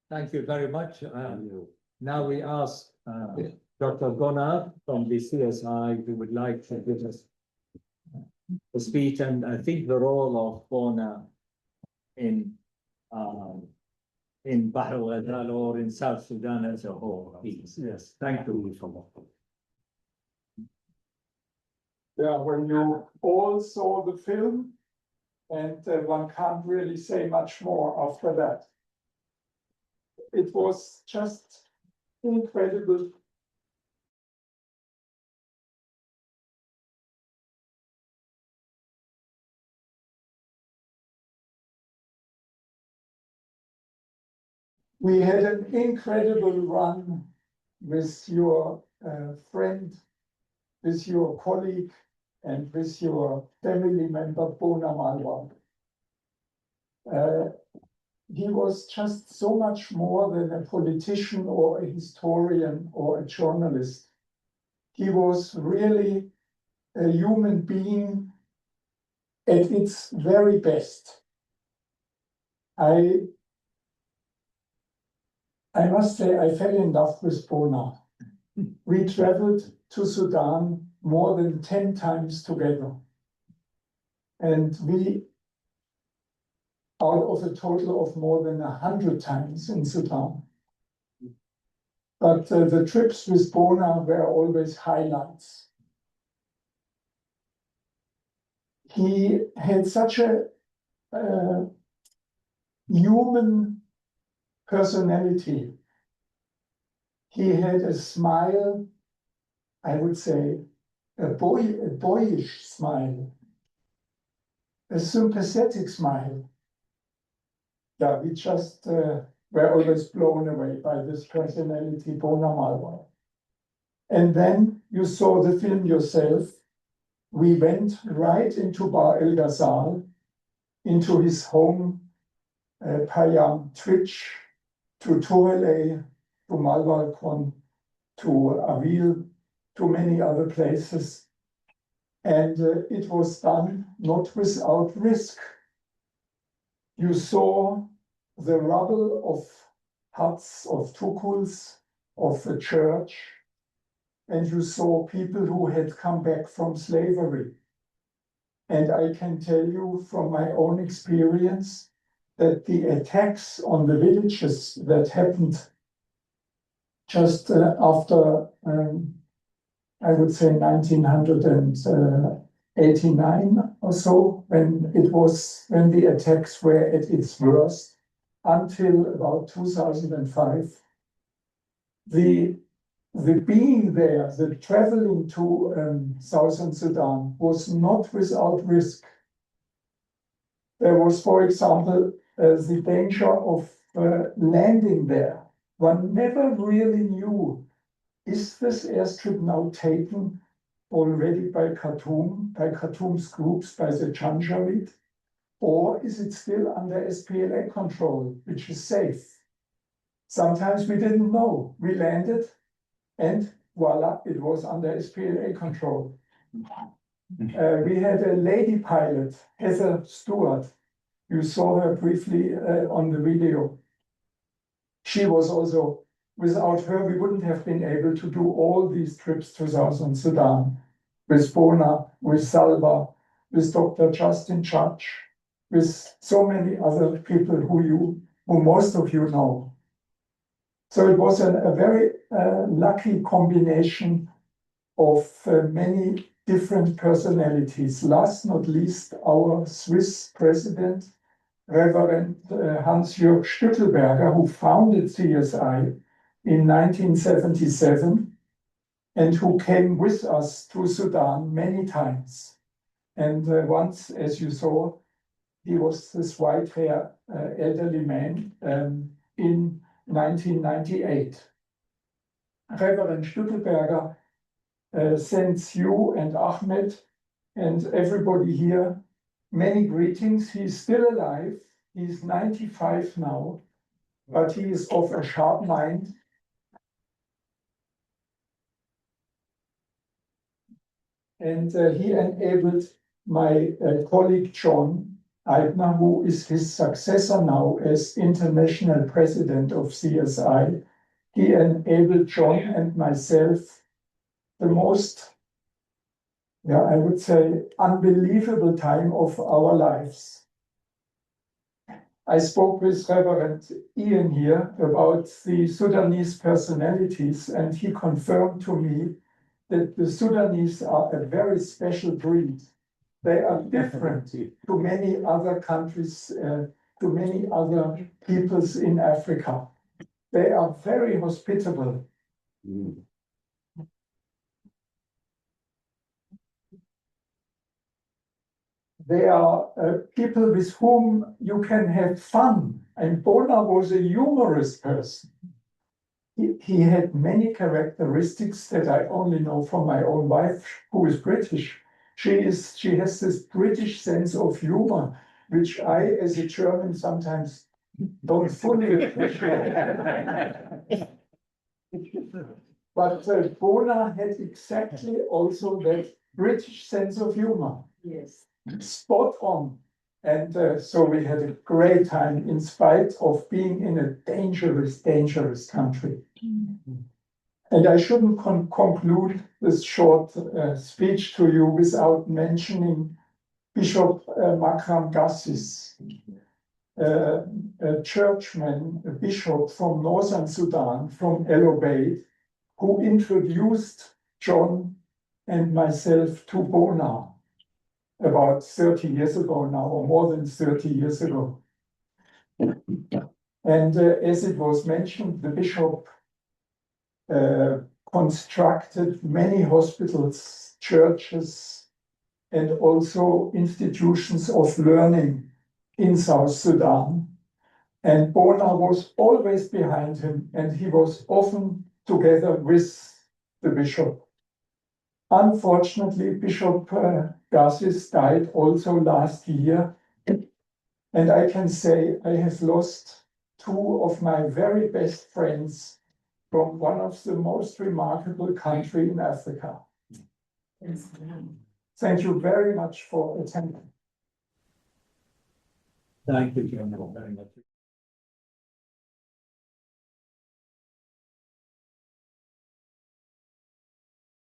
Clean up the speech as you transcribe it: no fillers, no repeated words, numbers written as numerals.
Thank you very much. Now we ask Dr. Gunnar from the CSI who would like to give us a speech, and I think the role of Bona in Bahr al-Ghazal or in South Sudan as a whole. Yes, thank you. Yeah, when you all saw the film, and one can't really say much more after that. It was just incredible. We had an incredible run with your friend, with your colleague, and with your family member, Bona Malwal. He was just so much more than a politician or a historian or a journalist. He was really a human being at its very best. I must say I fell in love with Bona. We traveled to Sudan more than 10 times together. And we, out of a total of more than 100 times in Sudan. But the trips with Bona were always highlights. He had such a human personality. He had a smile, I would say, a boyish smile, a sympathetic smile. Yeah, we just were always blown away by this personality, Bona Malwal. And then you saw the film yourself. We went right into Bahr el-Ghazal, into his home, Payam Twitch, to Torelay, to Malwalkon, to Avil, to many other places. And it was done not without risk. You saw the rubble of huts, of tukuls, of a church, and you saw people who had come back from slavery. And I can tell you from my own experience that the attacks on the villages that happened just after, I would say 1989 or so, when the attacks were at its worst, until about 2005, the being there, the traveling to Southern Sudan was not without risk. There was, for example, the danger of landing there. One never really knew, is this airstrip now taken already by Khartoum's groups, by the Janjaweed, or is it still under SPLA control, which is safe? Sometimes we didn't know. We landed, and voila, it was under SPLA control. We had a lady pilot, Heather Stewart. You saw her briefly on the video. She was also, without her, we wouldn't have been able to do all these trips to Southern Sudan, with Bona, with Salva, with Dr. Justin Church, with so many other people who most of you know. So it was a very lucky combination of many different personalities. Last not least, our Swiss president, Reverend Hans-Jörg Stückelberger, who founded CSI in 1977 and who came with us to Sudan many times. And once, as you saw, he was this white-haired elderly man in 1998. Reverend Stückelberger sends you and Ahmed and everybody here many greetings. He's still alive. He's 95 now, but he is of a sharp mind. And he enabled my colleague John Aigner, who is his successor now as international president of CSI, he enabled John and myself the most, I would say, unbelievable time of our lives. I spoke with Reverend Ian here about the Sudanese personalities, and he confirmed to me that the Sudanese are a very special breed. They are different to many other countries, to many other peoples in Africa. They are very hospitable. They are people with whom you can have fun. And Bona was a humorous person. He had many characteristics that I only know from my own wife, who is British. She has this British sense of humor, which I, as a German, sometimes don't fully appreciate. But Bona had exactly also that British sense of humor. Yes. Spot on. And so we had a great time in spite of being in a dangerous, dangerous country. And I shouldn't conclude this short speech to you without mentioning Bishop Makram Gassis, a churchman, a bishop from Northern Sudan, from El Obeid, who introduced John and myself to Bona about 30 years ago now, or more than 30 years ago. And as it was mentioned, the bishop constructed many hospitals, churches, and also institutions of learning in South Sudan. And Bona was always behind him, and he was often together with the bishop. Unfortunately, Bishop Gassis died also last year, and I can say I have lost two of my very best friends from one of the most remarkable countries in Africa. Yes. Thank you very much for attending. Thank you, General, very much.